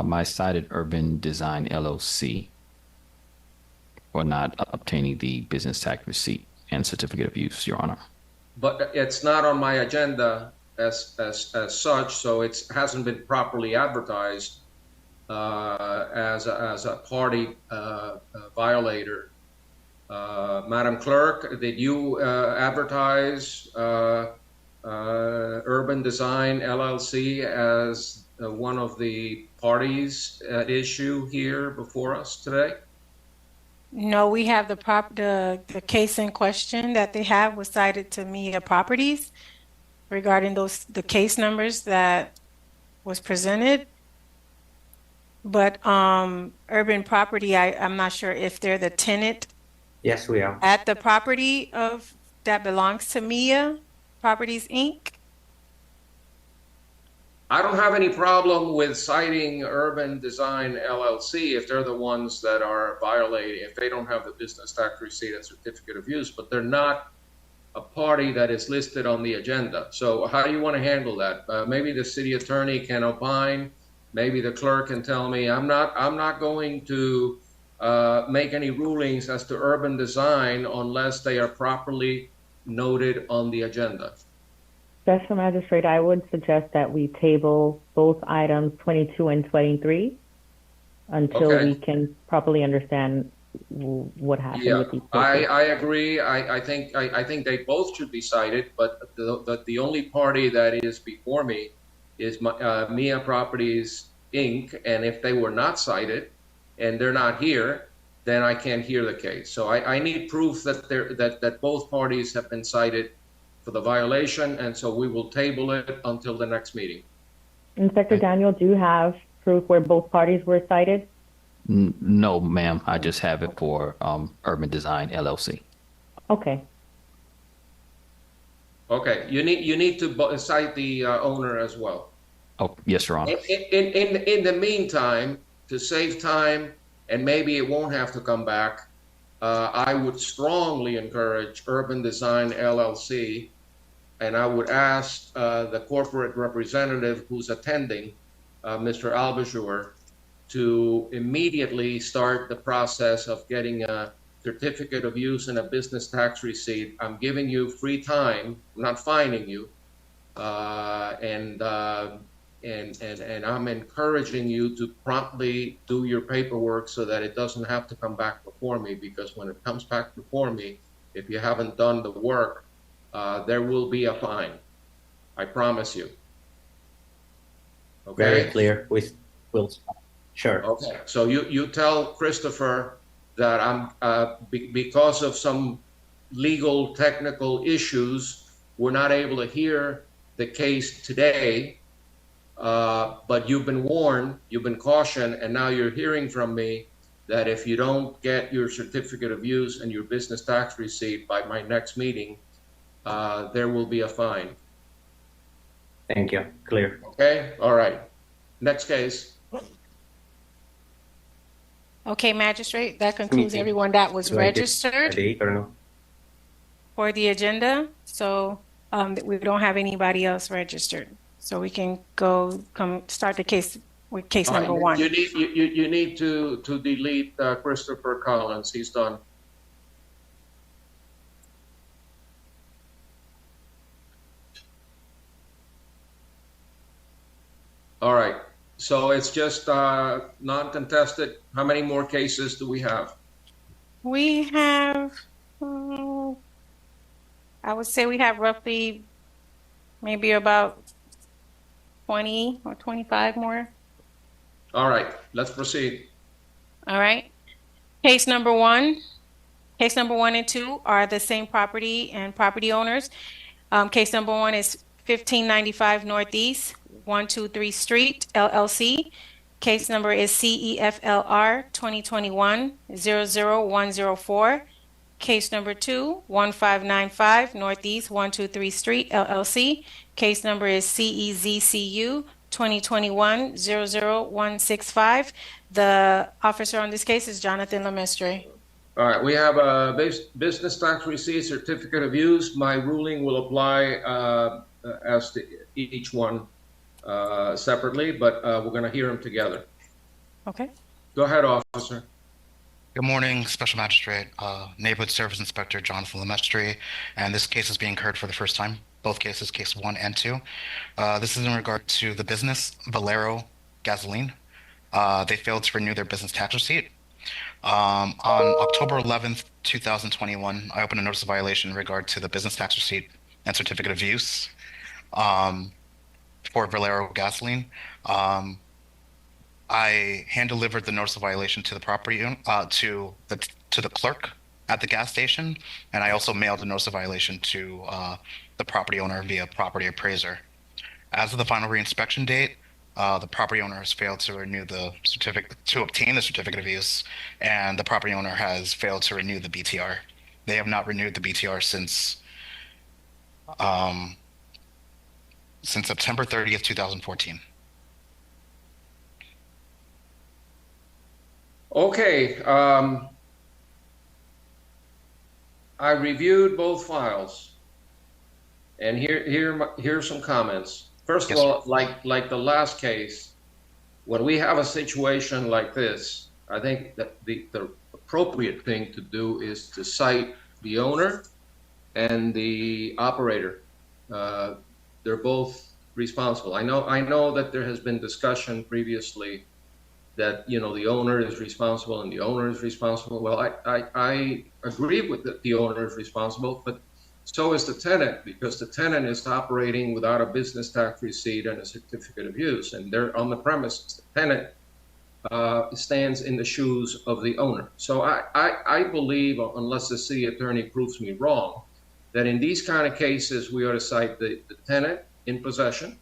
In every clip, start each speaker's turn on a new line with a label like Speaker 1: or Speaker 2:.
Speaker 1: My cited Urban Design LLC for not obtaining the business tax receipt and certificate of use, Your Honor.
Speaker 2: But it's not on my agenda as such, so it hasn't been properly advertised as a party violator. Madam Clerk, did you advertise Urban Design LLC as one of the parties at issue here before us today?
Speaker 3: No, we have the case in question that they have was cited to Mia Properties regarding the case numbers that was presented. But Urban Property, I'm not sure if they're the tenant
Speaker 4: Yes, we are.
Speaker 3: at the property that belongs to Mia Properties Inc.
Speaker 2: I don't have any problem with citing Urban Design LLC if they're the ones that are violating, if they don't have the business tax receipt and certificate of use, but they're not a party that is listed on the agenda. So how do you want to handle that? Maybe the city attorney can opine. Maybe the clerk can tell me. I'm not going to make any rulings as to Urban Design unless they are properly noted on the agenda.
Speaker 5: Special Magistrate, I would suggest that we table both items 22 and 23 until we can properly understand what happened with these cases.
Speaker 2: I agree. I think they both should be cited, but the only party that is before me is Mia Properties Inc. And if they were not cited and they're not here, then I can't hear the case. So I need proof that that both parties have been cited for the violation, and so we will table it until the next meeting.
Speaker 5: Inspector Daniel, do you have proof where both parties were cited?
Speaker 1: No, ma'am. I just have it for Urban Design LLC.
Speaker 5: Okay.
Speaker 2: Okay, you need to cite the owner as well.
Speaker 1: Oh, yes, Your Honor.
Speaker 2: In the meantime, to save time, and maybe it won't have to come back, I would strongly encourage Urban Design LLC, and I would ask the corporate representative who's attending, Mr. Albajur, to immediately start the process of getting a certificate of use and a business tax receipt. I'm giving you free time. I'm not fining you, and I'm encouraging you to promptly do your paperwork so that it doesn't have to come back before me, because when it comes back before me, if you haven't done the work, there will be a fine. I promise you. Okay?
Speaker 4: Very clear. We will. Sure.
Speaker 2: Okay. So you tell Christopher that I'm because of some legal technical issues, we're not able to hear the case today. But you've been warned, you've been cautioned, and now you're hearing from me that if you don't get your certificate of use and your business tax receipt by my next meeting, there will be a fine.
Speaker 4: Thank you. Clear.
Speaker 2: Okay? All right. Next case.
Speaker 3: Okay, Magistrate, that concludes everyone that was registered for the agenda. So we don't have anybody else registered. So we can start the case with case number one.
Speaker 2: You need to delete Christopher Collins. He's done. All right. So it's just non-contested. How many more cases do we have?
Speaker 3: We have, I would say we have roughly maybe about 20 or 25 more.
Speaker 2: All right, let's proceed.
Speaker 3: All right. Case number one and two are the same property and property owners. Case number one is 1595 Northeast 123 Street, LLC. Case number is CEFLR 2021-00104. Case number 2, 1595 Northeast 123 Street, LLC. Case number is CEZCU 2021-00165. The officer on this case is Jonathan Lemestre.
Speaker 2: All right, we have a business tax receipt, certificate of use. My ruling will apply as to each one separately, but we're going to hear them together.
Speaker 3: Okay.
Speaker 2: Go ahead, officer.
Speaker 6: Good morning, Special Magistrate, Neighborhood Service Inspector Jonathan Lemestre, and this case is being heard for the first time. Both cases, case 1 and 2. This is in regard to the business Valero Gasoline. They failed to renew their business tax receipt. On October 11th, 2021, I opened a notice of violation in regard to the business tax receipt and certificate of use for Valero Gasoline. I hand delivered the notice of violation to the property to the clerk at the gas station, and I also mailed the notice of violation to the property owner via property appraiser. As of the final reinspection date, the property owner has failed to renew the certificate to obtain the certificate of use, and the property owner has failed to renew the BTR. They have not renewed the BTR since September 30th, 2014.
Speaker 2: Okay, I reviewed both files, and here's some comments. First of
Speaker 6: Yes,
Speaker 2: all, like the last case, when we have a situation like this, I think that the appropriate thing to do is to cite the owner and the operator. They're both responsible. I know that there has been discussion previously that, you know, the owner is responsible and the owner is responsible. Well, I agree with that the owner is responsible, but so is the tenant, because the tenant is operating without a business tax receipt and a certificate of use, and they're on the premises. The tenant stands in the shoes of the owner. So I believe, unless the city attorney proves me wrong, that in these kind of cases, we ought to cite the tenant in possession,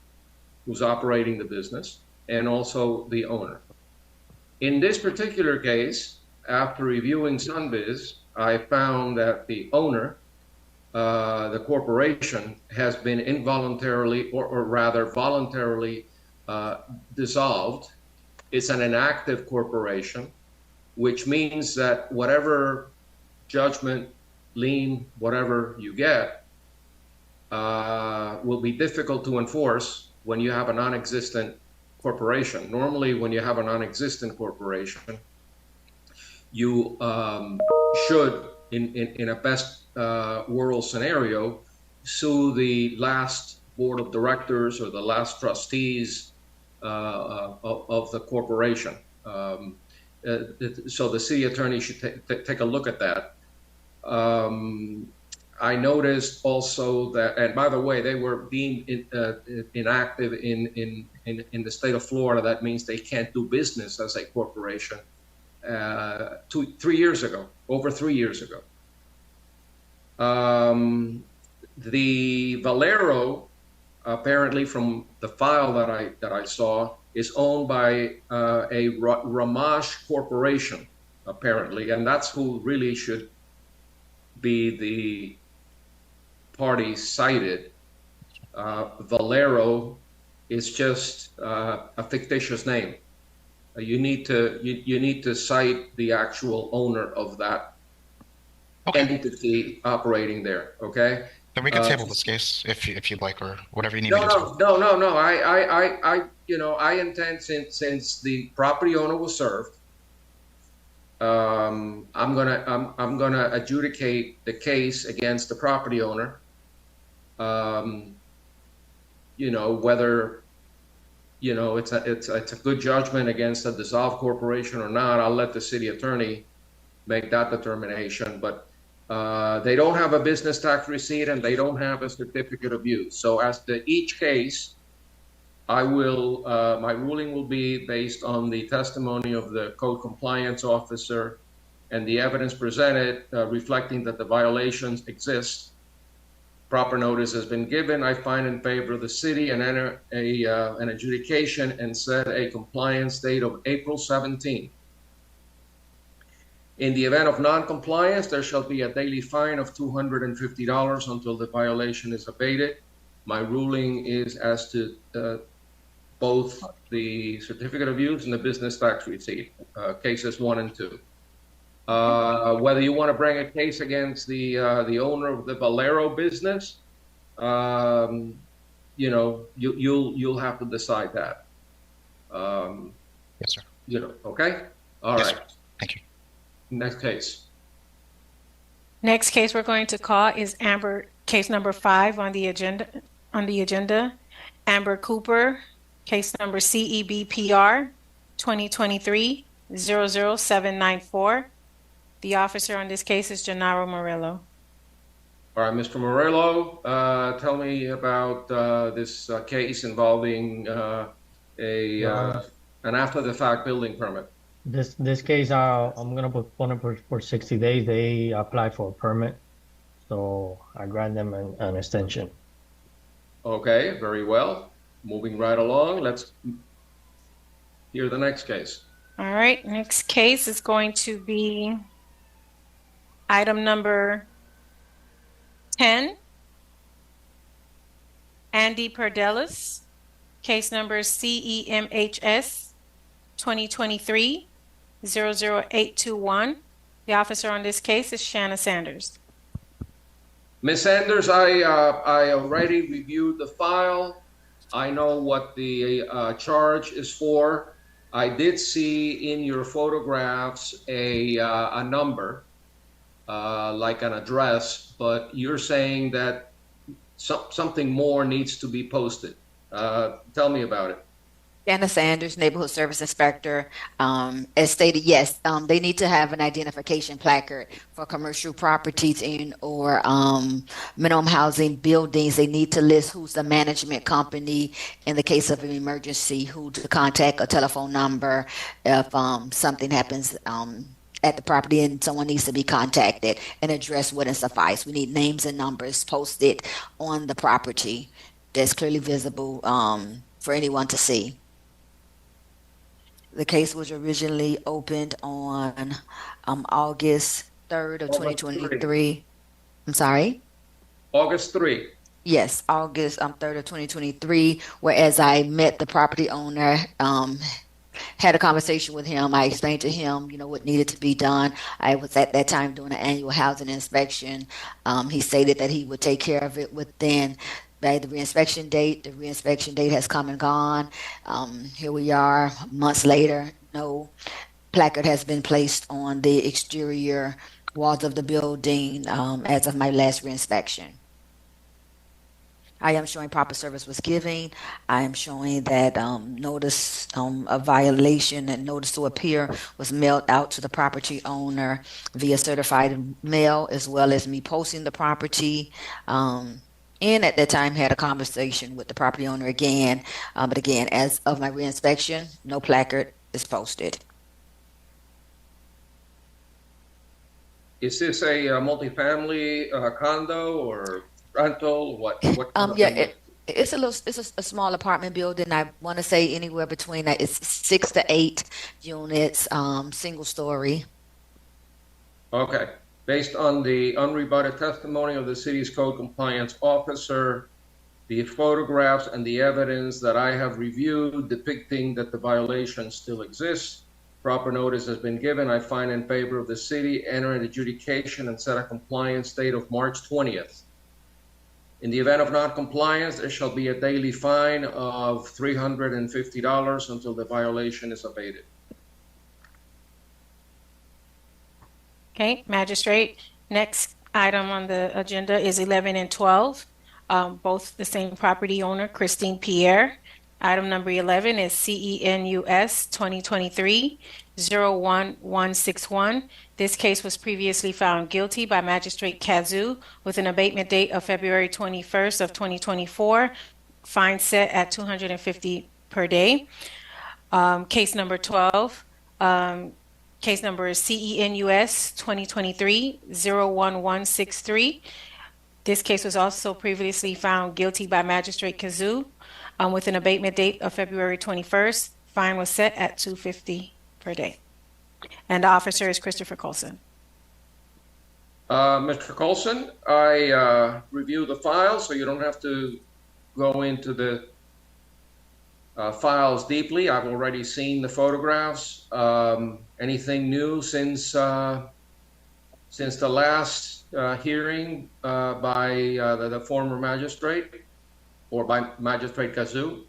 Speaker 2: who's operating the business, and also the owner. In this particular case, after reviewing Sunbiz, I found that the owner, the corporation, has been involuntarily, or rather voluntarily, dissolved. It's an inactive corporation, which means that whatever judgment, lien, whatever you get, will be difficult to enforce when you have a non-existent corporation. Normally, when you have a non-existent corporation, you should, in a best world scenario, sue the last board of directors or the last trustees of the corporation. So the city attorney should take a look at that. I noticed also that, and by the way, they were deemed inactive in the state of Florida. That means they can't do business as a corporation. 3 years ago, over 3 years ago. The Valero, apparently from the file that I saw, is owned by a Ramage corporation, apparently, and that's who really should be the party cited. Valero is just a fictitious name. You need to cite the actual owner of that entity operating there. Okay.
Speaker 6: Then we can table this case if you'd like, or whatever you need me to do.
Speaker 2: No. I intend, since the property owner was served, I'm gonna adjudicate the case against the property owner. Whether it's a good judgment against a dissolved corporation or not, I'll let the city attorney make that determination. But they don't have a business tax receipt and they don't have a certificate of use. So as to each case, my ruling will be based on the testimony of the code compliance officer and the evidence presented reflecting that the violations exist. Proper notice has been given. I find in favor of the city and enter an adjudication and set a compliance date of April 17. In the event of non-compliance, there shall be a daily fine of $250 until the violation is abated. My ruling is as to both the certificate of use and the business tax receipt, cases 1 and 2. Whether you want to bring a case against the owner of the Valero business, you'll have to decide that.
Speaker 6: Yes, sir.
Speaker 2: Okay? All
Speaker 6: Yes,
Speaker 2: right.
Speaker 6: sir. Thank you.
Speaker 2: Next case.
Speaker 3: Next case we're going to call is case number 5 on the agenda. Amber Cooper, case number CEBPR 2023-00794. The officer on this case is Gennaro Murillo.
Speaker 2: All right, Mr. Murillo, tell me about this case involving an after-the-fact building permit.
Speaker 7: This case, I'm gonna postpone it for 60 days. They applied for a permit, so I grant them an extension.
Speaker 2: Okay, very well. Moving right along, let's hear the next case.
Speaker 3: All right, next case is going to be item number 10. Andy Perdelis, case number CEMHS 2023-00821. The officer on this case is Shanna Sanders.
Speaker 2: Ms. Sanders, I already reviewed the file. I know what the charge is for. I did see in your photographs a number, like an address, but you're saying that something more needs to be posted. Tell me about it.
Speaker 8: Anna Sanders, Neighborhood Service Inspector, as stated, yes, they need to have an identification placard for commercial properties or minimum housing buildings. They need to list who's the management company in the case of an emergency, who to contact, a telephone number if something happens at the property and someone needs to be contacted. An address wouldn't suffice. We need names and numbers posted on the property that's clearly visible for anyone to see. The case was originally opened on August 3rd of 2023. I'm sorry?
Speaker 2: August 3.
Speaker 8: Yes, August 3rd of 2023, whereas I met the property owner, had a conversation with him. I explained to him, what needed to be done. I was at that time doing an annual housing inspection. He stated that he would take care of it within by the reinspection date. The reinspection date has come and gone. Here we are months later. No placard has been placed on the exterior walls of the building as of my last reinspection. I am showing proper service was given. I am showing that notice of violation and notice to appear was mailed out to the property owner via certified mail, as well as me posting the property. And at that time had a conversation with the property owner again. But again, as of my reinspection, no placard is posted.
Speaker 2: Is this a multifamily condo or rental? What kind of
Speaker 8: Yeah,
Speaker 2: thing?
Speaker 8: it's a small apartment building. I want to say anywhere between it's 6 to 8 units, single story.
Speaker 2: Okay. Based on the unrebutted testimony of the city's code compliance officer, the photographs and the evidence that I have reviewed depicting that the violation still exists, proper notice has been given. I find in favor of the city, enter an adjudication and set a compliance date of March 20th. In the event of non-compliance, there shall be a daily fine of $350 until the violation is abated.
Speaker 3: Okay, Magistrate. Next item on the agenda is 11 and 12, both the same property owner, Christine Pierre. Item number 11 is CENUS 2023-01161. This case was previously found guilty by Magistrate Kazoo with an abatement date of February 21st of 2024, fine set at $250 per day. Case number 12, case number is CENUS 2023-01163. This case was also previously found guilty by Magistrate Kazoo with an abatement date of February 21st. Fine was set at $250 per day. And the officer is Christopher Colson.
Speaker 2: Mr. Colson, I reviewed the file, so you don't have to go into the files deeply. I've already seen the photographs. Anything new since the last hearing by the former magistrate or by Magistrate Kazoo?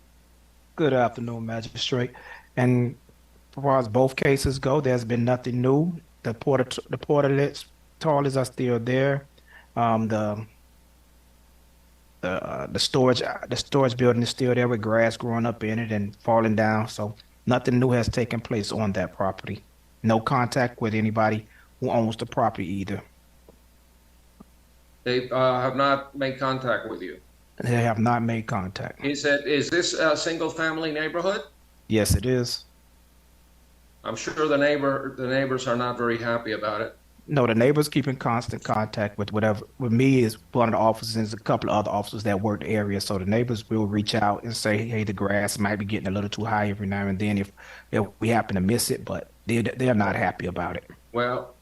Speaker 9: Good afternoon, Magistrate. And far as both cases go, there's been nothing new. The portalets toilets are still there. Um, the the storage building is still there with grass growing up in it and falling down. So nothing new has taken place on that property. No contact with anybody who owns the property either.
Speaker 2: They have not made contact with you.
Speaker 9: They have not made contact.
Speaker 2: Is this a single-family neighborhood?
Speaker 9: Yes, it is.
Speaker 2: I'm sure the neighbors are not very happy about it.
Speaker 9: No, the neighbors keep in constant contact with me is one of the officers and there's a couple of other officers that work the area. So the neighbors will reach out and say, hey, the grass might be getting a little too high every now and then if we happen to miss it, but they're not happy about it.
Speaker 2: Well,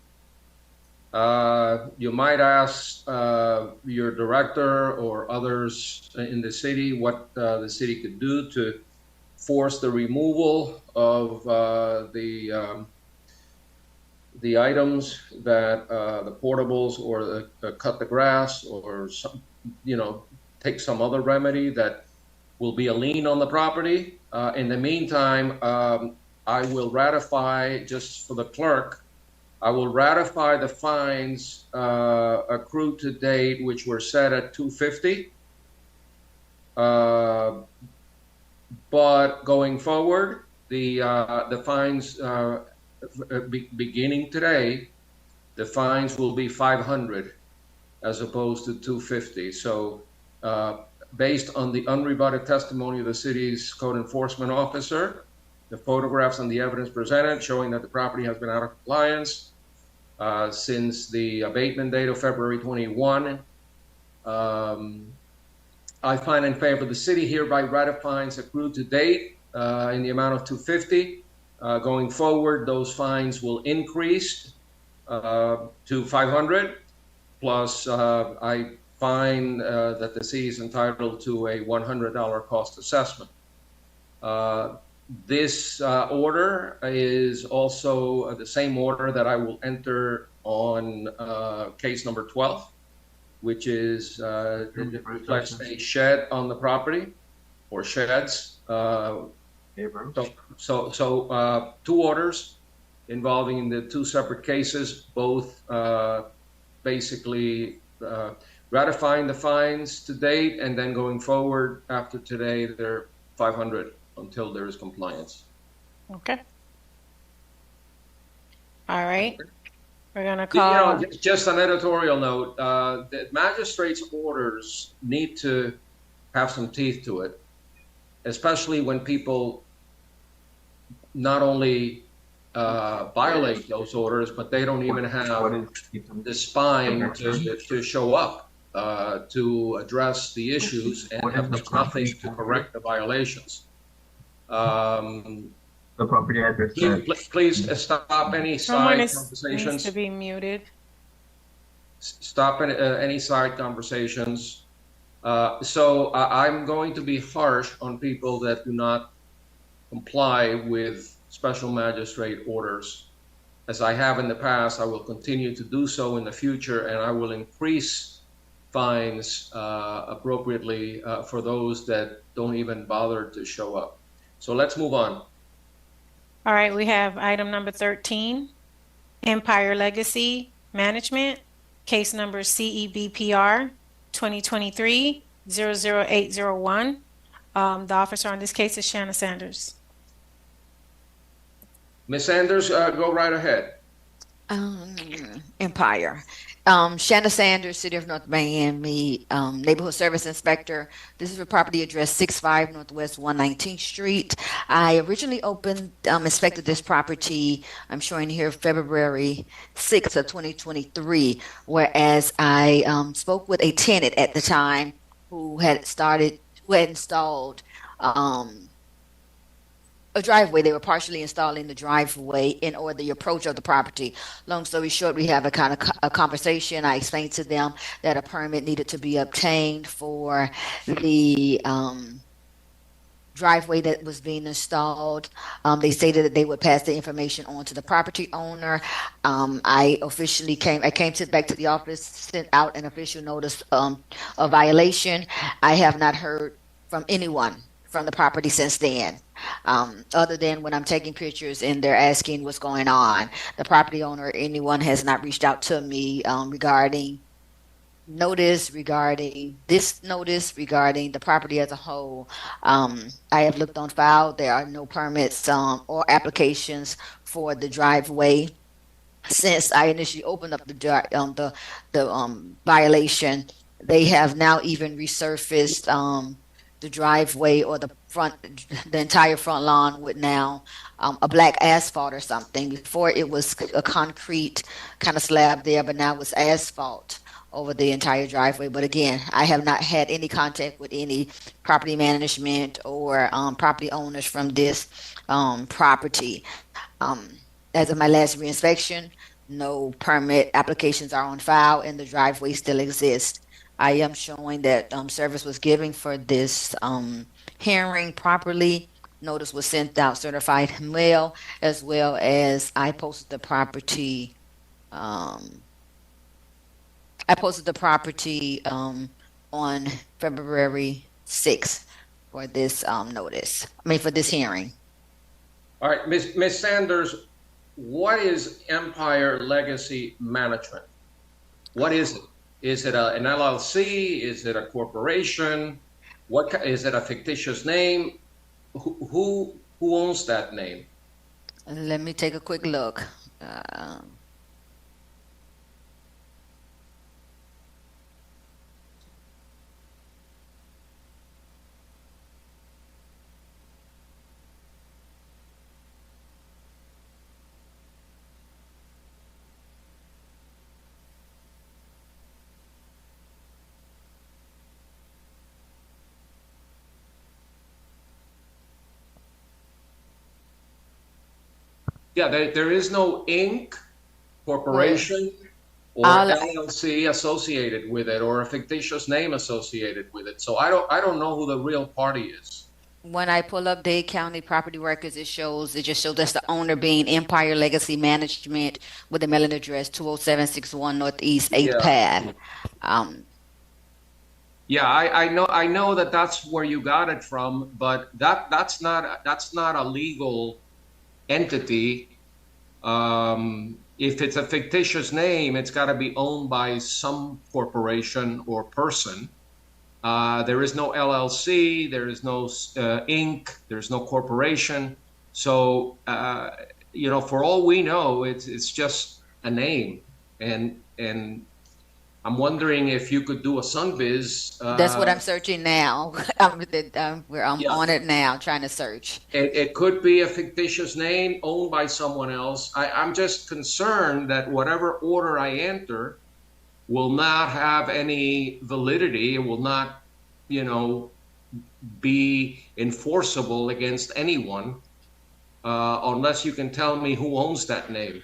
Speaker 2: you might ask your director or others in the city what the city could do to force the removal of the items that the portables or cut the grass or some, take some other remedy that will be a lien on the property. In the meantime, I will ratify, just for the clerk, I will ratify the fines accrued to date, which were set at $250. But going forward, the fines beginning today, the fines will be $500 as opposed to $250. So based on the unrebutted testimony of the city's code enforcement officer, the photographs and the evidence presented showing that the property has been out of compliance since the abatement date of February 21. I find in favor of the city hereby ratifying accrued to date in the amount of $250. Going forward, those fines will increase to $500. Plus, I find that the city is entitled to a $100 cost assessment. This order is also the same order that I will enter on case number 12, which is it reflects a shed on the property or sheds. So two orders involving the two separate cases, both basically ratifying the fines to date, and then going forward after today, they're $500 until there is compliance.
Speaker 3: Okay. All right. We're gonna call.
Speaker 2: Just an editorial note: the magistrate's orders need to have some teeth to it, especially when people not only violate those orders, but they don't even have the spine to show up to address the issues and have done nothing to correct the violations.
Speaker 10: The property address.
Speaker 2: Please stop any side conversations.
Speaker 3: Needs to be muted.
Speaker 2: Stop any side conversations. So I'm going to be harsh on people that do not comply with special magistrate orders. As I have in the past, I will continue to do so in the future, and I will increase fines appropriately for those that don't even bother to show up. So let's move on.
Speaker 3: All right, we have item number 13, Empire Legacy Management, case number CEBPR 2023-00801. The officer on this case is Shanna Sanders.
Speaker 2: Ms. Sanders, go right ahead.
Speaker 8: Empire. Shanna Sanders, City of North Miami, Neighborhood Service Inspector. This is for property address 65 Northwest 119th Street. I originally inspected this property, I'm showing here February 6th of 2023, whereas I spoke with a tenant at the time who had installed a driveway. They were partially installing the driveway or the approach of the property. Long story short, we have a kind of a conversation. I explained to them that a permit needed to be obtained for the driveway that was being installed. They stated that they would pass the information on to the property owner. I came back to the office, sent out an official notice of violation. I have not heard from anyone from the property since then. Other than when I'm taking pictures and they're asking what's going on, the property owner or anyone has not reached out to me regarding this notice regarding the property as a whole. I have looked on file. There are no permits or applications for the driveway since I initially opened up the violation. They have now even resurfaced the driveway or the entire front lawn with now a black asphalt or something. Before it was a concrete kind of slab there, but now it's asphalt over the entire driveway. But again, I have not had any contact with any property management or property owners from this property. As of my last reinspection, no permit applications are on file and the driveway still exists. I am showing that service was given for this hearing properly. Notice was sent out certified mail, as well as I posted the property. I posted the property on February 6th for this notice. For this hearing.
Speaker 2: All right, Ms. Sanders, what is Empire Legacy Management? What is it? Is it an LLC? Is it a corporation? Is it a fictitious name? Who owns that name?
Speaker 8: Let me take a quick look.
Speaker 2: Yeah, there is no Inc. corporation or LLC associated with it, or a fictitious name associated with it. So I don't know who the real party is.
Speaker 8: When I pull up Dade County property records, it just shows that's the owner being Empire Legacy Management with the mailing address 20761 Northeast 8th Path.
Speaker 2: Yeah, I know that that's where you got it from, but that's not a legal entity. If it's a fictitious name, it's got to be owned by some corporation or person. There is no LLC, there is no Inc., there's no corporation. So, for all we know, it's just a name. And I'm wondering if you could do a Sunbiz.
Speaker 8: That's what I'm searching now. We're on it now, trying to search.
Speaker 2: It could be a fictitious name owned by someone else. I'm just concerned that whatever order I enter will not have any validity. It will not, be enforceable against anyone unless you can tell me who owns that name.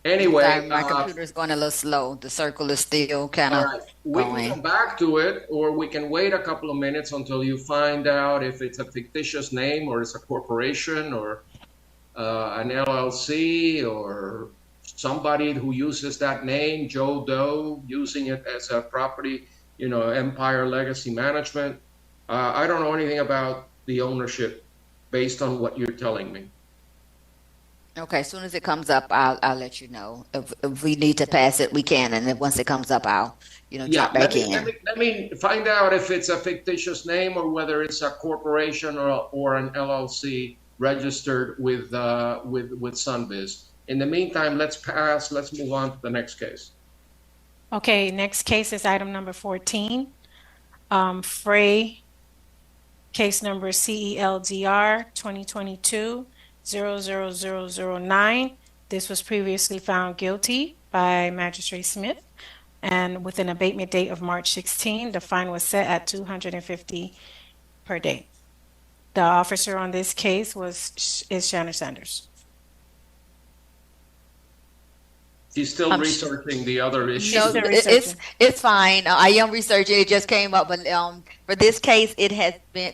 Speaker 2: Anyway,
Speaker 8: sorry, my computer's going a little slow. The circle is still kind of
Speaker 2: we
Speaker 8: going.
Speaker 2: can come back to it, or we can wait a couple of minutes until you find out if it's a fictitious name or it's a corporation or an LLC or somebody who uses that name, Joe Doe, using it as a property, Empire Legacy Management. I don't know anything about the ownership based on what you're telling me.
Speaker 8: Okay, as soon as it comes up, I'll let you know. If we need to pass it, we can, and then once it comes up, I'll jump back in.
Speaker 2: Let me find out if it's a fictitious name or whether it's a corporation or an LLC registered with Sunbiz. In the meantime, let's move on to the next case.
Speaker 3: Okay, next case is item number 14. Frey, case number CELDR 2022-00009. This was previously found guilty by Magistrate Smith, and with an abatement date of March 16, the fine was set at $250 per day. The officer on this case is Shannon Sanders.
Speaker 2: She's still researching the other issues.
Speaker 8: No, it's fine. I am researching. It just came up, but for this case,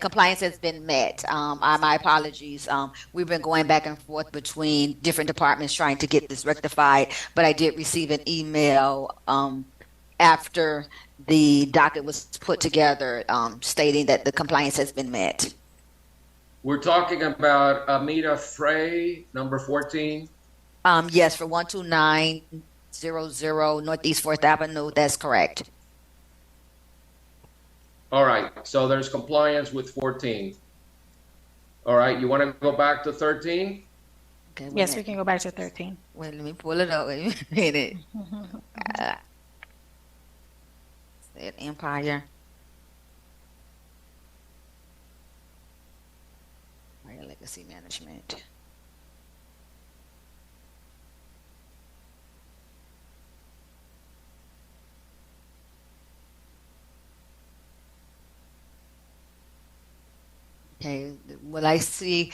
Speaker 8: compliance has been met. My apologies. We've been going back and forth between different departments trying to get this rectified, but I did receive an email after the docket was put together, stating that the compliance has been met.
Speaker 2: We're talking about Amita Frey, number 14.
Speaker 8: Yes, for 12900 Northeast 4th Avenue, that's correct.
Speaker 2: All right, so there's compliance with 14. All right, you want to go back to 13?
Speaker 8: Okay, wait a
Speaker 3: Yes, we
Speaker 8: minute.
Speaker 3: can go back to 13.
Speaker 8: Wait, let me pull it up. Wait a minute. Said Empire. Legacy management. Okay, well I see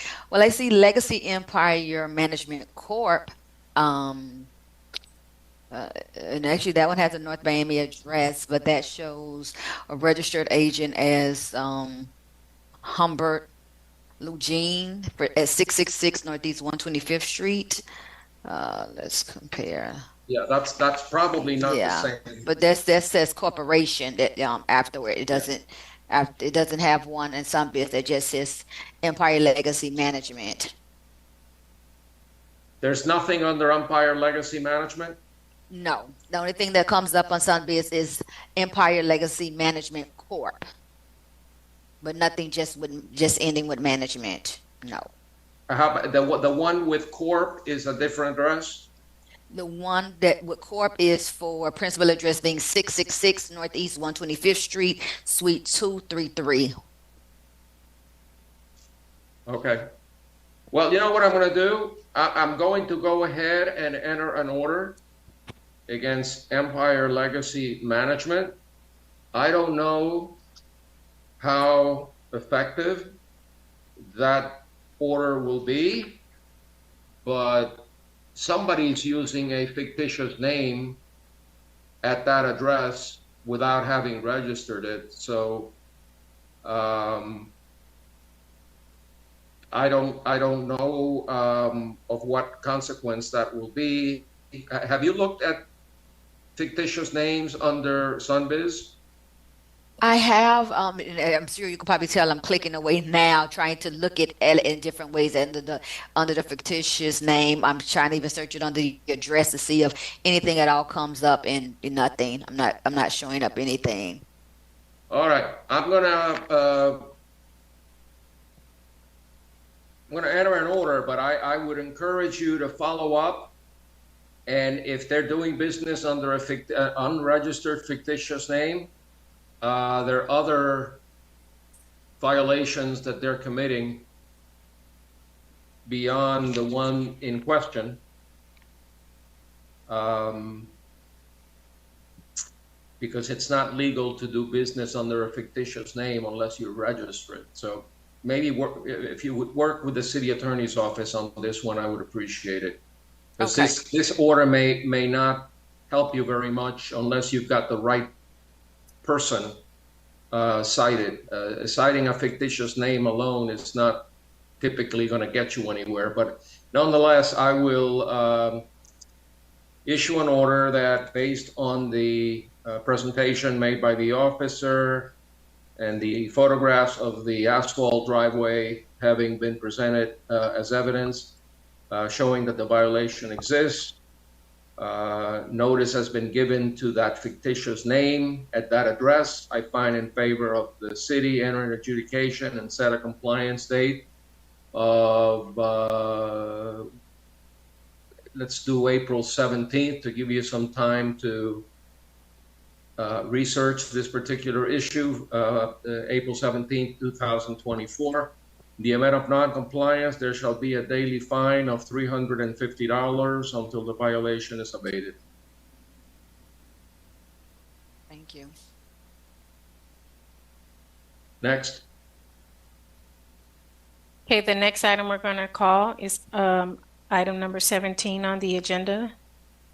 Speaker 8: Legacy Empire Management Corp. And actually that one has a North Miami address, but that shows a registered agent as Humbert Lugene at 666 Northeast 125th Street. Let's compare.
Speaker 2: Yeah, that's probably not
Speaker 8: Yeah,
Speaker 2: the same.
Speaker 8: but that says corporation that afterward it doesn't it doesn't have one in some bits that just says Empire Legacy Management.
Speaker 2: There's nothing under Empire Legacy Management?
Speaker 8: No, the only thing that comes up on Sunbiz is Empire Legacy Management Corp. But nothing just ending with management. No.
Speaker 2: How about the one with Corp is a different address?
Speaker 8: The one that with Corp is for principal address being 666 Northeast 125th Street, Suite 233.
Speaker 2: Okay. Well, you know what I'm going to do? I'm going to go ahead and enter an order against Empire Legacy Management. I don't know how effective that order will be, but somebody's using a fictitious name at that address without having registered it. So I don't know of what consequence that will be. Have you looked at fictitious names under Sunbiz?
Speaker 8: I have, and I'm sure you can probably tell I'm clicking away now, trying to look at it in different ways under the fictitious name. I'm trying to even search it under the address to see if anything at all comes up, and nothing. I'm not showing up anything.
Speaker 2: All right, I'm gonna enter an order, but I would encourage you to follow up. And if they're doing business under a unregistered fictitious name, there are other violations that they're committing beyond the one in question. Because it's not legal to do business under a fictitious name unless you register it. So maybe if you would work with the city attorney's office on this one, I would appreciate it. Because this order may not help you very much unless you've got the right person cited. Citing a fictitious name alone is not typically going to get you anywhere. But nonetheless, I will issue an order that, based on the presentation made by the officer and the photographs of the asphalt driveway having been presented as evidence, showing that the violation exists. Notice has been given to that fictitious name at that address. I find in favor of the city entering adjudication and set a compliance date of, let's do April 17th to give you some time to research this particular issue, April 17th, 2024. In the event of non-compliance, there shall be a daily fine of $350 until the violation is abated.
Speaker 8: Thank you.
Speaker 2: Next.
Speaker 3: Okay, the next item we're going to call is item number 17 on the agenda.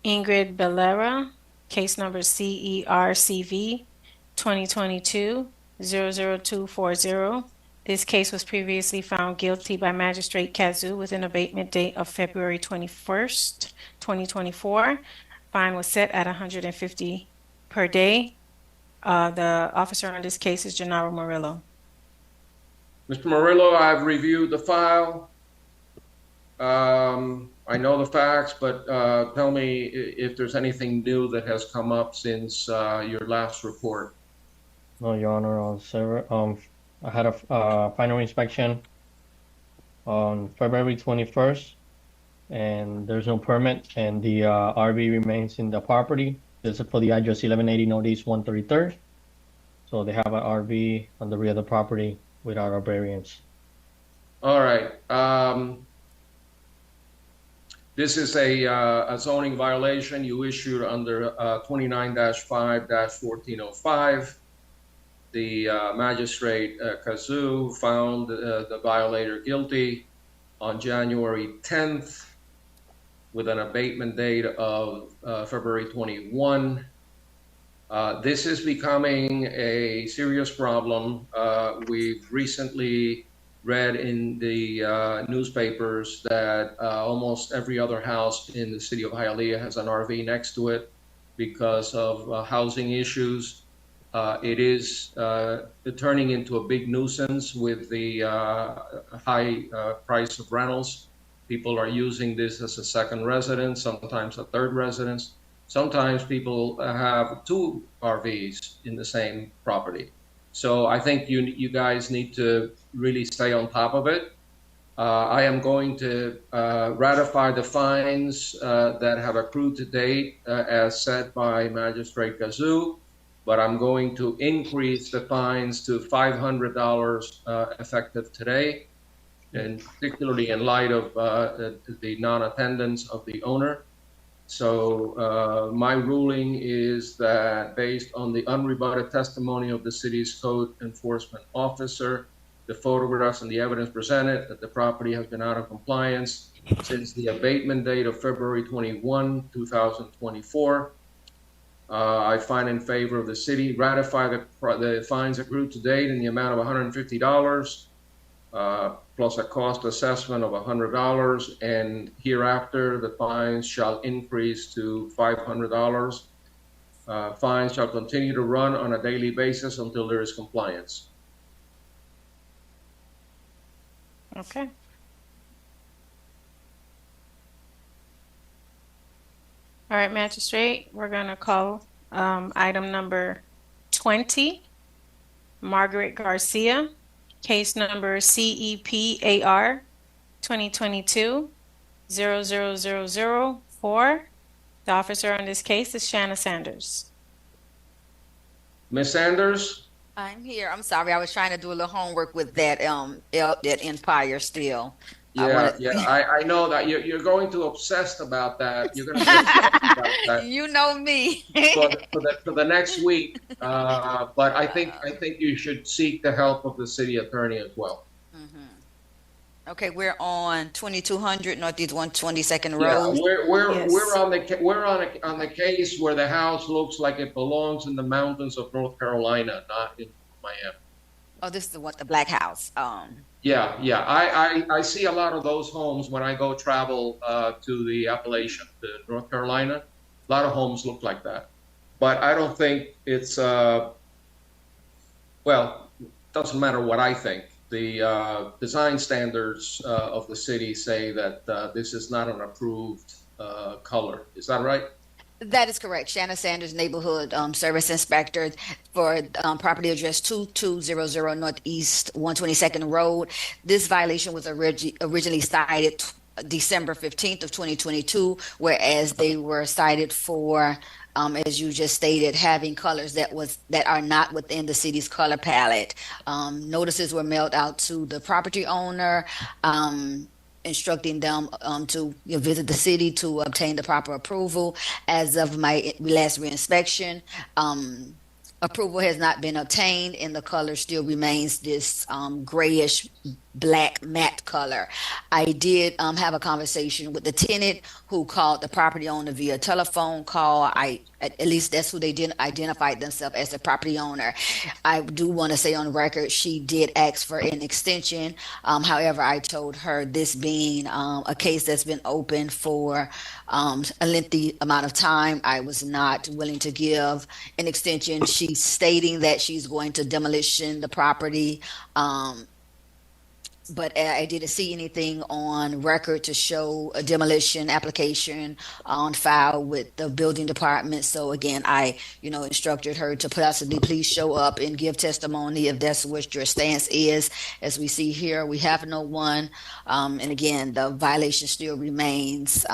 Speaker 3: Ingrid Bellera, case number CERCV 2022-00240. This case was previously found guilty by Magistrate Kazoo with an abatement date of February 21st, 2024. Fine was set at $150 per day. The officer on this case is Gennaro Murillo.
Speaker 2: Mr. Murillo, I've reviewed the file. I know the facts, but tell me if there's anything new that has come up since your last report.
Speaker 7: No, Your Honor, I had a final inspection on February 21st, and there's no permit, and the RV remains in the property. This is for the address 1180 Northeast 133rd. So they have an RV on the rear of the property without a variance.
Speaker 2: All right. This is a zoning violation you issued under 29-5-1405. The magistrate Kazoo found the violator guilty on January 10th with an abatement date of February 21. This is becoming a serious problem. We've recently read in the newspapers that almost every other house in the city of Hialeah has an RV next to it because of housing issues. It is turning into a big nuisance with the high price of rentals. People are using this as a second residence, sometimes a third residence. Sometimes people have two RVs in the same property. So I think you guys need to really stay on top of it. I am going to ratify the fines that have accrued to date as set by Magistrate Kazoo, but I'm going to increase the fines to $500 effective today, and particularly in light of the non-attendance of the owner. So my ruling is that based on the unrebutted testimony of the city's code enforcement officer, the photographs and the evidence presented, that the property has been out of compliance since the abatement date of February 21, 2024. I find in favor of the city, ratify the fines accrued to date in the amount of $150, plus a cost assessment of $100, and hereafter the fines shall increase to $500. Fines shall continue to run on a daily basis until there is compliance.
Speaker 3: Okay. All right, Magistrate, we're gonna call item number 20, Margaret Garcia, case number CEPAR 2022-00004. The officer on this case is Shanna Sanders.
Speaker 2: Ms. Sanders?
Speaker 8: I'm here. I'm sorry. I was trying to do a little homework with that that Empire still.
Speaker 2: I know that you're going to obsess about that. You're going to be obsessed about that.
Speaker 8: You know me.
Speaker 2: for the next week. But I think you should seek the help of the city attorney as well.
Speaker 8: Okay, we're on 2200 Northeast 122nd
Speaker 2: Yeah,
Speaker 8: Road.
Speaker 2: we're on the case where the house looks like it belongs in the mountains of North Carolina, not in Miami.
Speaker 8: Oh, this is the black house.
Speaker 2: Yeah. I see a lot of those homes when I go travel to the Appalachian, to North Carolina. A lot of homes look like that. But I don't think it's, well, doesn't matter what I think. The design standards of the city say that this is not an approved color. Is that right?
Speaker 8: That is correct. Shanna Sanders, Neighborhood Service Inspector for property address 2200 Northeast 122nd Road. This violation was originally cited December 15th of 2022, whereas they were cited for, as you just stated, having colors that are not within the city's color palette. Notices were mailed out to the property owner, instructing them to visit the city to obtain the proper approval. As of my last reinspection, approval has not been obtained, and the color still remains this grayish black matte color. I did have a conversation with the tenant who called the property owner via telephone call. At least that's who they did identified themselves as the property owner. I do want to say on record, she did ask for an extension. However, I told her this being a case that's been open for a lengthy amount of time, I was not willing to give an extension. She's stating that she's going to demolition the property. But I didn't see anything on record to show a demolition application on file with the building department. So again, I, instructed her to possibly please show up and give testimony if that's what your stance is. As we see here, we have no one. And again, the violation still remains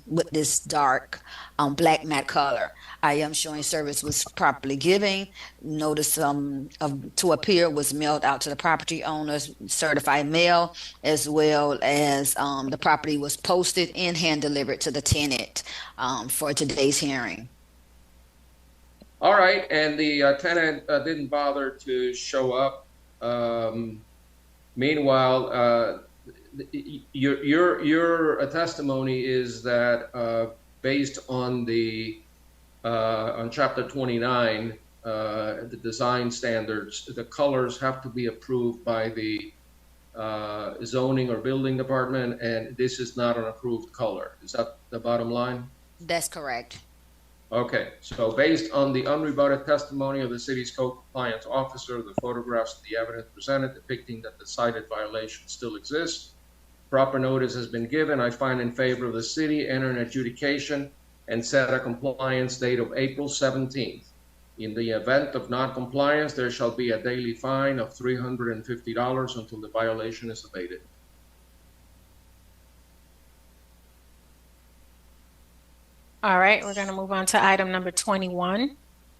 Speaker 8: with this dark black matte color. I am showing service was properly given. Notice to appear was mailed out to the property owners, certified mail, as well as the property was posted and hand delivered to the tenant for today's hearing.
Speaker 2: All right, and the tenant didn't bother to show up. Meanwhile, your testimony is that based on on chapter 29, the design standards, the colors have to be approved by the zoning or building department, and this is not an approved color. Is that the bottom line?
Speaker 8: That's correct.
Speaker 2: Okay, so based on the unrebutted testimony of the city's code compliance officer, the photographs and the evidence presented depicting that the cited violation still exists, proper notice has been given. I find in favor of the city, enter an adjudication and set a compliance date of April 17th. In the event of non-compliance, there shall be a daily fine of $350 until the violation is abated.
Speaker 3: All right, we're going to move on to item number 21.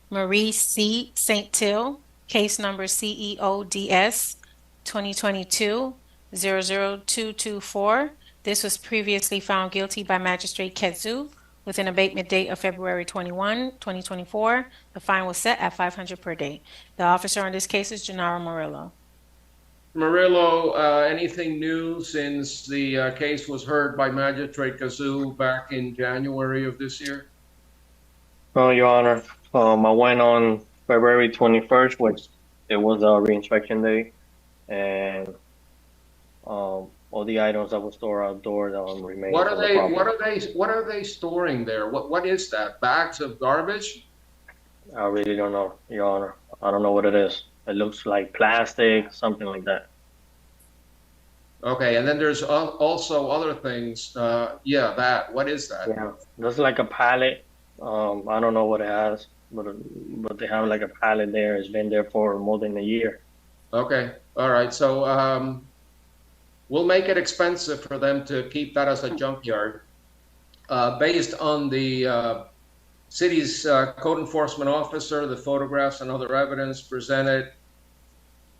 Speaker 3: Marie C. St. Till, case number CEODS 2022-00224. This was previously found guilty by Magistrate Ketzu with an abatement date of February 21, 2024. The fine was set at $500 per day. The officer on this case is Gennaro Murillo.
Speaker 2: Murillo, anything new since the case was heard by Magistrate Ketzu back in January of this year?
Speaker 7: No, Your Honor. I went on February 21st, which it was a re-inspection day, and all the items that were stored outdoors remain.
Speaker 2: What are they storing there? What is that? Bags of garbage?
Speaker 7: I really don't know, Your Honor. I don't know what it is. It looks like plastic, something like that.
Speaker 2: Okay, and then there's also other things. Yeah, that. What is that?
Speaker 7: Yeah, there's like a pallet. I don't know what it has, but they have like a pallet there. It's been there for more than a year.
Speaker 2: Okay, all right. So we'll make it expensive for them to keep that as a junkyard. Based on the city's code enforcement officer, the photographs and other evidence presented,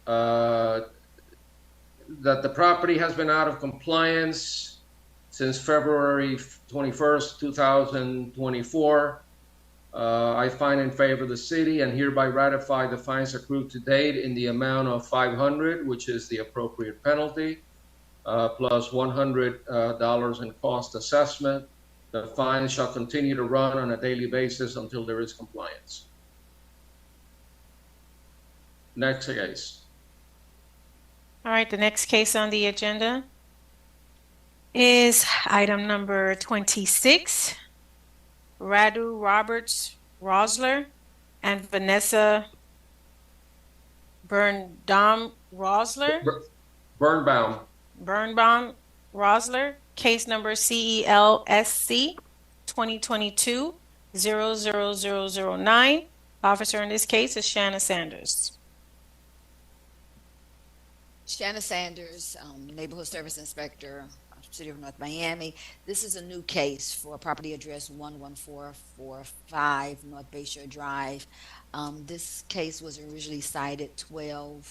Speaker 2: that the property has been out of compliance since February 21st, 2024. I find in favor of the city and hereby ratify the fines accrued to date in the amount of $500, which is the appropriate penalty, plus $100 in cost assessment. The fine shall continue to run on a daily basis until there is compliance. Next case.
Speaker 3: All right, the next case on the agenda is item number 26. Radu Roberts Rosler and Vanessa Birnbaum Rosler. Birnbaum Rosler, case number CELSC 2022-00009. Officer in this case is Shanna Sanders.
Speaker 8: Shanna Sanders, Neighborhood Service Inspector, City of North Miami. This is a new case for property address 11445 North Bayshore Drive. This case was originally cited December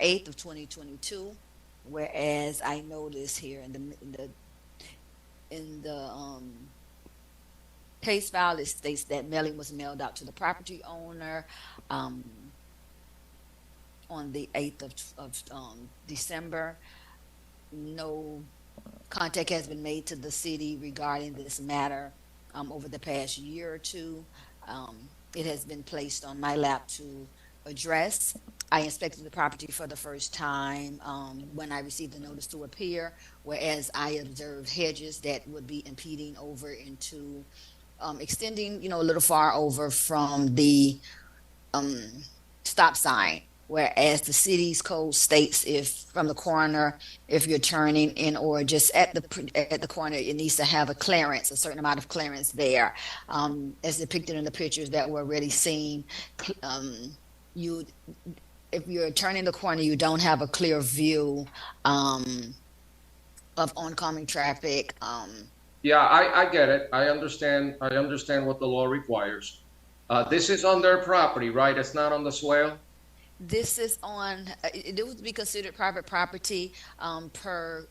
Speaker 8: 8th of 2022, whereas I noticed here in the case file, it states that mailing was mailed out to the property owner on on the 8th of December. No contact has been made to the city regarding this matter over the past year or two. It has been placed on my lap to address. I inspected the property for the first time when I received the notice to appear, whereas I observed hedges that would be impeding over into extending, a little far over from the stop sign. Whereas the city's code states, if from the corner, if you're turning in or just at the corner, it needs to have a certain amount of clearance there, as depicted in the pictures that were already seen. If you're turning the corner, you don't have a clear view of oncoming traffic.
Speaker 2: Yeah, I get it. I understand what the law requires. This is on their property, right? It's not on the swale?
Speaker 8: This is on, it would be considered private property per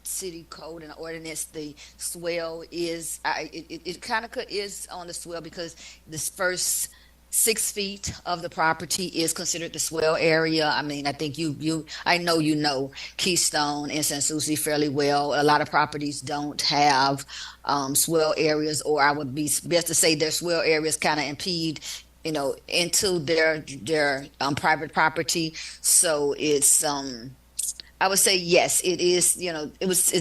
Speaker 8: city code and ordinance. The swale is, it kind of is on the swale because this first 6 feet of the property is considered the swale area. I mean, I think I know Keystone and San Souci fairly well. A lot of properties don't have swale areas, or I would be best to say their swale areas kind of impede into their private property. So it's I would say yes, it is. It is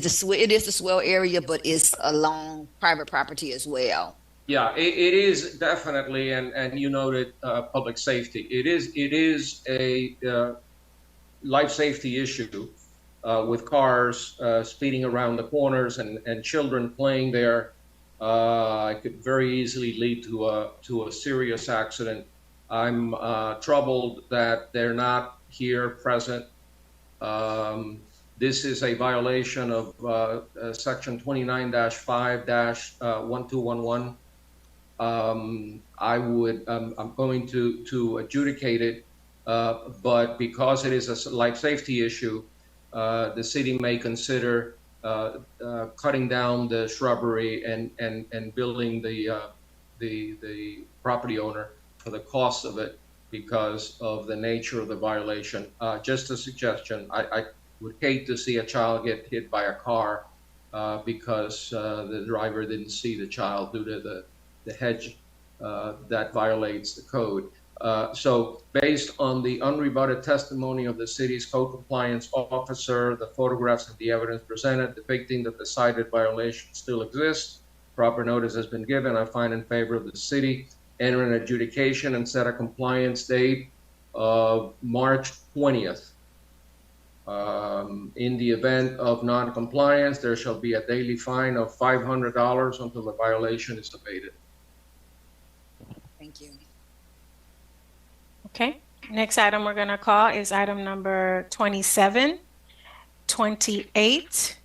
Speaker 8: the swell area, but it's along private property as well.
Speaker 2: Yeah, it is definitely, and you noted public safety. It is a life safety issue with cars speeding around the corners and children playing there. It could very easily lead to a serious accident. I'm troubled that they're not here present. This is a violation of section 29-5-1211. I'm going to adjudicate it, but because it is a life safety issue, the city may consider cutting down the shrubbery and billing the property owner for the cost of it because of the nature of the violation. Just a suggestion, I would hate to see a child get hit by a car because the driver didn't see the child due to the hedge that violates the code. So based on the unrebutted testimony of the city's code compliance officer, the photographs and the evidence presented depicting that the cited violation still exists, proper notice has been given. I find in favor of the city, enter an adjudication and set a compliance date of March 20th. In the event of non-compliance, there shall be a daily fine of $500 until the violation is abated.
Speaker 8: Thank you.
Speaker 3: Okay, next item we're going to call is item number 2728.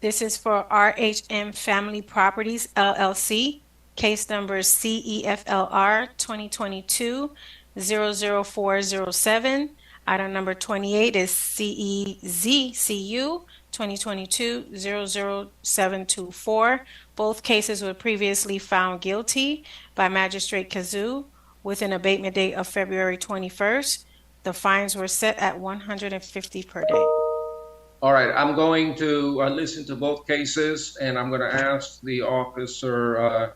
Speaker 3: This is for RHM Family Properties, LLC, case number CEFLR 2022-00407. Item number 28 is CEZCU 2022-00724. Both cases were previously found guilty by Magistrate Kazoo with an abatement date of February 21st. The fines were set at $150 per day.
Speaker 2: All right, I'm going to listen to both cases, and I'm going to ask the officer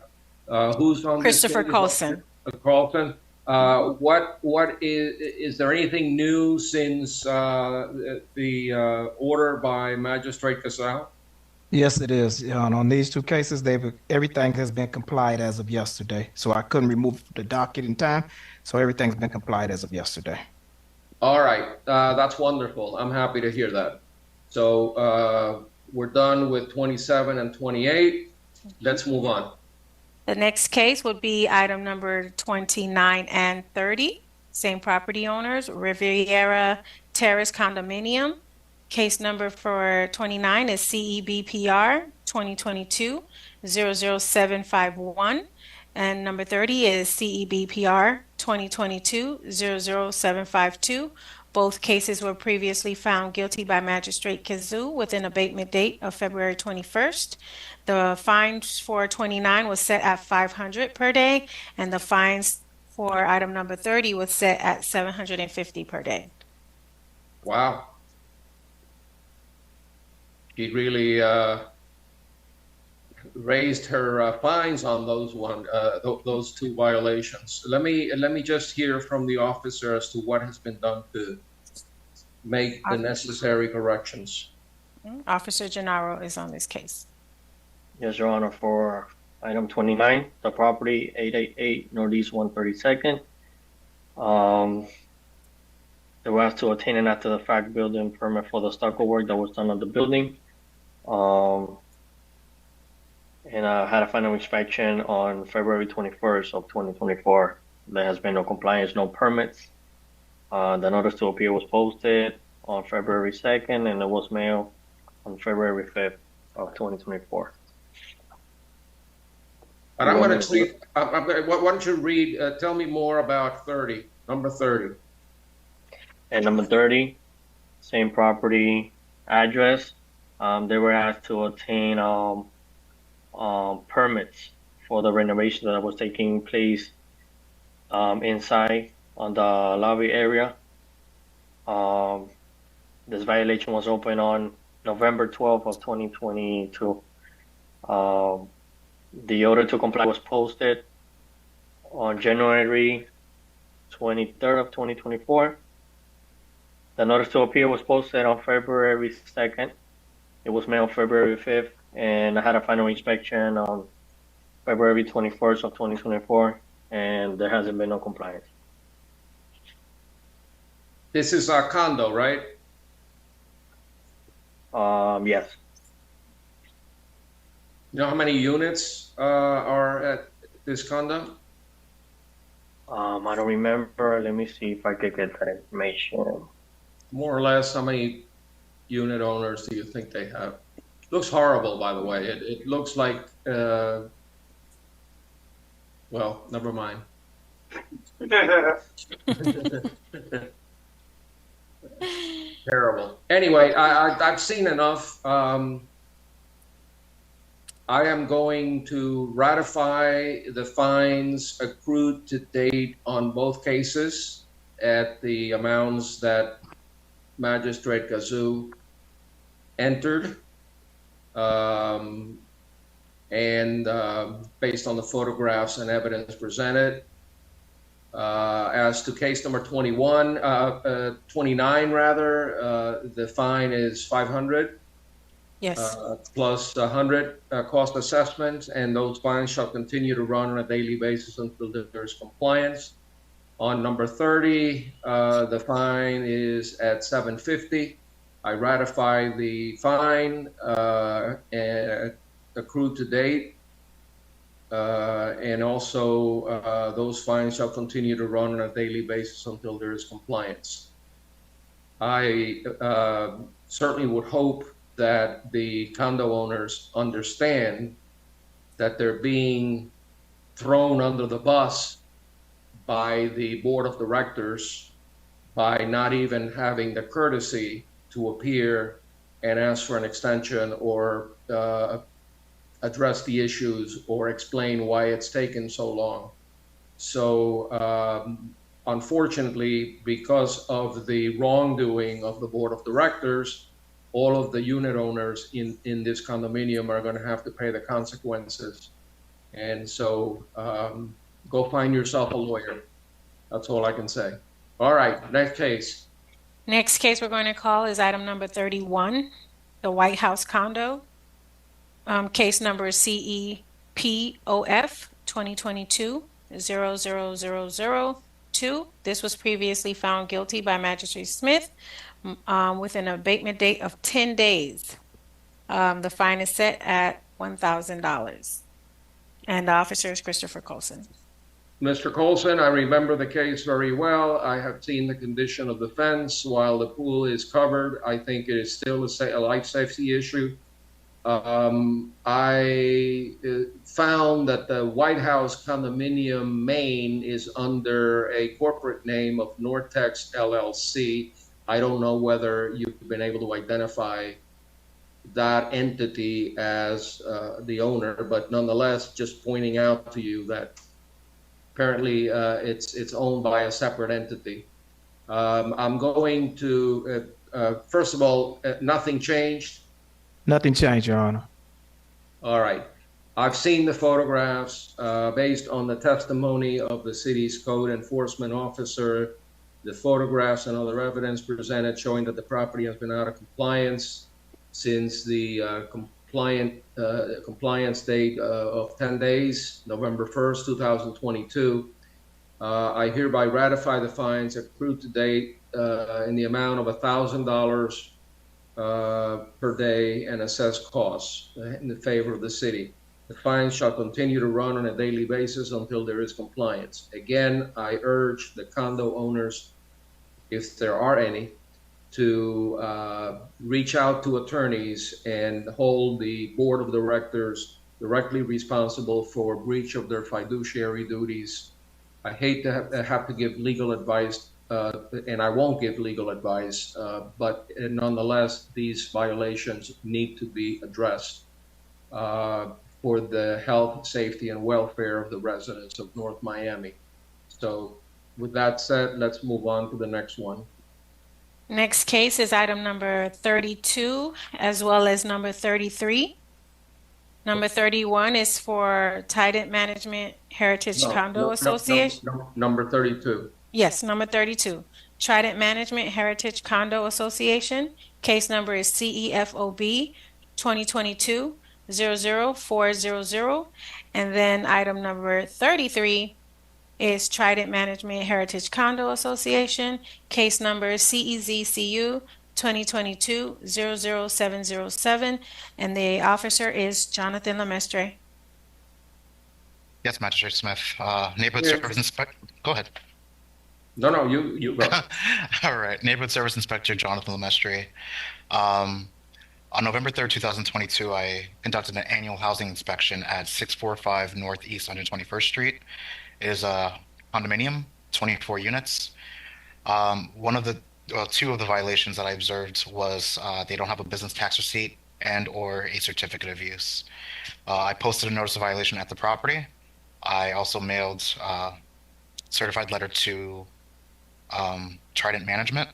Speaker 2: who's on
Speaker 3: Christopher
Speaker 2: this
Speaker 3: Coulson.
Speaker 2: Carlton. What is there anything new since the order by Magistrate Casal?
Speaker 9: Yes, it is. On these two cases, everything has been complied as of yesterday. So I couldn't remove the docket in time. So everything's been complied as of yesterday.
Speaker 2: All right, that's wonderful. I'm happy to hear that. So we're done with 27 and 28. Let's move on.
Speaker 3: The next case would be item number 29 and 30. Same property owners, Riviera Terrace Condominium. Case number for 29 is CEBPR 2022-00751. And number 30 is CEBPR 2022-00752. Both cases were previously found guilty by Magistrate Kazoo with an abatement date of February 21st. The fines for 29 was set at $500 per day, and the fines for item number 30 was set at $750 per day.
Speaker 2: Wow. She really raised her fines on those two violations. Let me just hear from the officer as to what has been done to make the necessary corrections.
Speaker 3: Officer Gennaro is on this case.
Speaker 7: Yes, Your Honor, for item 29, the property 888 Northeast 132nd. They were asked to obtain an after the fact building permit for the stucco work that was done on the building. And had a final inspection on February 21st of 2024. There has been no compliance, no permits. The notice to appear was posted on February 2nd, and it was mailed on February 5th of 2024.
Speaker 2: And I'm going to see. Why don't you read? Tell me more about 30, number 30.
Speaker 7: And number 30, same property address. They were asked to obtain permits for the renovation that was taking place inside on the lobby area. This violation was opened on November 12th of 2022. The order to comply was posted on January 23rd of 2024. The notice to appear was posted on February 2nd. It was mailed February 5th, and I had a final inspection on February 21st of 2024, and there hasn't been no compliance.
Speaker 2: This is a condo, right?
Speaker 7: Yes.
Speaker 2: You know how many units are at this condo?
Speaker 7: I don't remember. Let me see if I could get that information.
Speaker 2: More or less, how many unit owners do you think they have? Looks horrible, by the way. It looks like, well, never mind. Terrible. Anyway, I've seen enough. I am going to ratify the fines accrued to date on both cases at the amounts that Magistrate Gazoo entered. Based on the photographs and evidence presented. As to case number 29 rather, the fine is 500.
Speaker 3: Yes.
Speaker 2: Plus 100 cost assessment, and those fines shall continue to run on a daily basis until there is compliance. On number 30, the fine is at 750. I ratify the fine accrued to date, and also those fines shall continue to run on a daily basis until there is compliance. I certainly would hope that the condo owners understand that they're being thrown under the bus by the board of directors by not even having the courtesy to appear and ask for an extension or address the issues or explain why it's taken so long. So unfortunately, because of the wrongdoing of the board of directors, all of the unit owners in this condominium are going to have to pay the consequences. And so go find yourself a lawyer. That's all I can say. All right, next case.
Speaker 3: Next case we're going to call is item number 31, the White House condo. Case number is CEPOF 2022-00002. This was previously found guilty by Magistrate Smith with an abatement date of 10 days. The fine is set at $1,000. And the officer is Christopher Colson.
Speaker 2: Mr. Colson, I remember the case very well. I have seen the condition of the fence. While the pool is covered, I think it is still a life safety issue. I found that the White House condominium main is under a corporate name of Nortex LLC. I don't know whether you've been able to identify that entity as the owner, but nonetheless, just pointing out to you that Apparently, it's owned by a separate entity. I'm going to, first of all, nothing changed.
Speaker 9: Nothing changed, Your Honor.
Speaker 2: All right. I've seen the photographs based on the testimony of the city's code enforcement officer, the photographs and other evidence presented showing that the property has been out of compliance since the compliance date of 10 days, November 1st, 2022. I hereby ratify the fines accrued to date in the amount of $1,000 per day and assess costs in the favor of the city. The fines shall continue to run on a daily basis until there is compliance. Again, I urge the condo owners, if there are any, to reach out to attorneys and hold the board of directors directly responsible for breach of their fiduciary duties. I hate to have to give legal advice, and I won't give legal advice, but nonetheless, these violations need to be addressed for the health, safety, and welfare of the residents of North Miami. So with that said, let's move on to the next one.
Speaker 3: Next case is item number 32, as well as number 33. Number 31 is for Tident Management Heritage Condo Association.
Speaker 2: Number 32.
Speaker 3: Yes, number 32. Trident Management Heritage Condo Association. Case number is CEFOB 2022-00400. And then item number 33 is Trident Management Heritage Condo Association. Case number CEZCU 2022-00707. And the officer is Jonathan Lemestre.
Speaker 6: Yes, Magistrate Smith. Neighborhood Service Inspector. Go ahead.
Speaker 2: No, you go.
Speaker 6: All right. Neighborhood Service Inspector Jonathan Lemestre. On November 3rd, 2022, I conducted an annual housing inspection at 645 Northeast 121st Street. It is a condominium, 24 units. Two of the violations that I observed was they don't have a business tax receipt and or a certificate of use. I posted a notice of violation at the property. I also mailed a certified letter to Trident Management.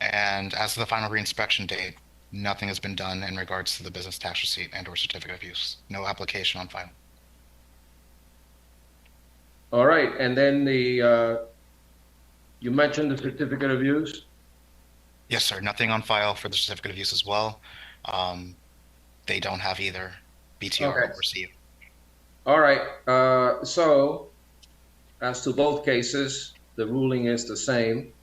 Speaker 6: And as to the final reinspection date, nothing has been done in regards to the business tax receipt and or certificate of use. No application on file.
Speaker 2: All right, and then you mentioned the certificate of use?
Speaker 6: Yes, sir. Nothing on file for the certificate of use as well. They don't have either BTR or CU.
Speaker 2: All right, so as to both cases, the ruling is the same.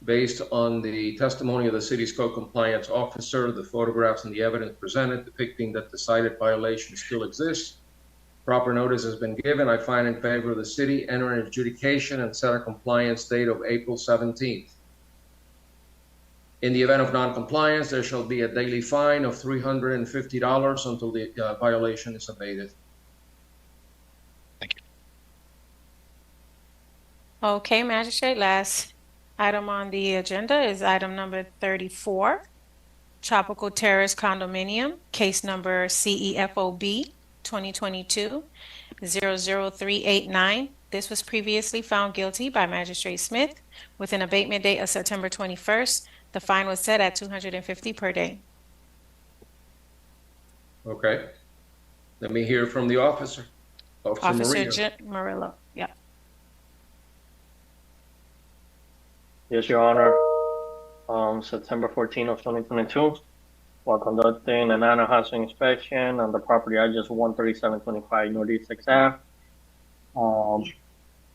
Speaker 2: Based on the testimony of the city's code compliance officer, the photographs and the evidence presented depicting that the cited violation still exists, proper notice has been given. I find in favor of the city, enter an adjudication and set a compliance date of April 17th. In the event of non-compliance, there shall be a daily fine of $350 until the violation is abated.
Speaker 6: Thank you.
Speaker 3: Okay, Magistrate, last item on the agenda is item number 34, Tropical Terrace Condominium, case number CEFOB 2022-00389. This was previously found guilty by Magistrate Smith with an abatement date of September 21st. The fine was set at $250 per day.
Speaker 2: Okay. Let me hear from the officer.
Speaker 3: Officer Murillo. Yeah.
Speaker 7: Yes, Your Honor. September 14th of 2022, while conducting an annual housing inspection on the property address 13725 Northeast 6th Ave,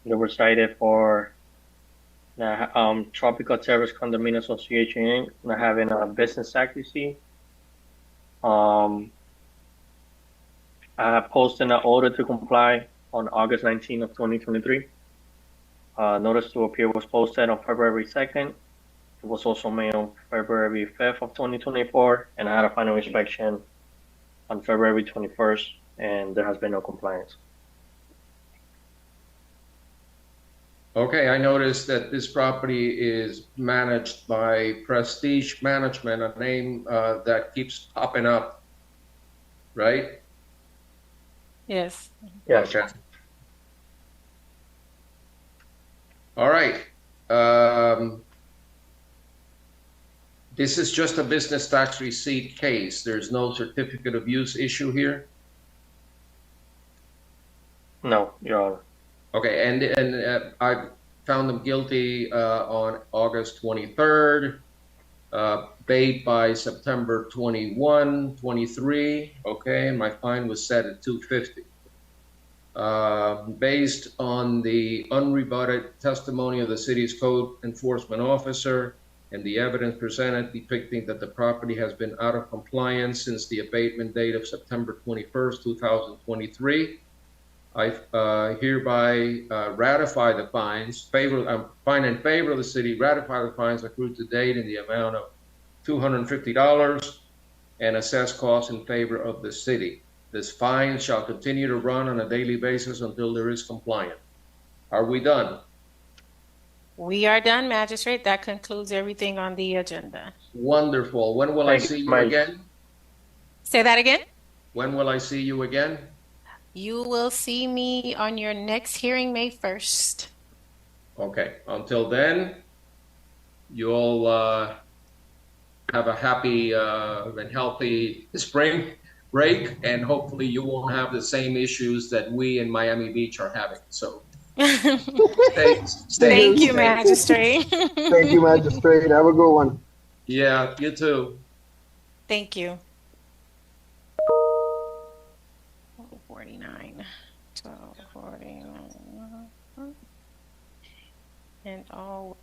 Speaker 7: they were cited for the Tropical Terrace Condominium Association Inc. not having a business tax receipt. I posted an order to comply on August 19th of 2023. Notice to appear was posted on February 2nd. It was also made on February 5th of 2024, and I had a final inspection on February 21st, and there has been no compliance.
Speaker 2: Okay, I noticed that this property is managed by Prestige Management, a name that keeps popping up, right?
Speaker 3: Yes.
Speaker 7: Yes.
Speaker 2: Okay. All right. This is just a business tax receipt case. There's no certificate of use issue here.
Speaker 7: No, Your Honor.
Speaker 2: Okay, and I found them guilty on August 23rd, paid by September 21, 23. Okay, and my fine was set at $250. Based on the unrebutted testimony of the city's code enforcement officer and the evidence presented depicting that the property has been out of compliance since the abatement date of September 21st, 2023, I hereby ratify the fines, fine in favor of the city, ratify the fines accrued to date in the amount of $250 and assess costs in favor of the city. This fine shall continue to run on a daily basis until there is compliance. Are we done?
Speaker 3: We are done, Magistrate. That concludes everything on the agenda.
Speaker 2: Wonderful. When will I see you again?
Speaker 3: Say that again?
Speaker 2: When will I see you again?
Speaker 3: You will see me on your next hearing, May 1st.
Speaker 2: Okay. Until then, you all have a happy and healthy spring break, and hopefully you won't have the same issues that we in Miami Beach are having. So
Speaker 3: Thank you, Magistrate.
Speaker 10: Thank you, Magistrate. Have a good one.
Speaker 2: Yeah, you too.
Speaker 3: Thank you. 49. 1249. And all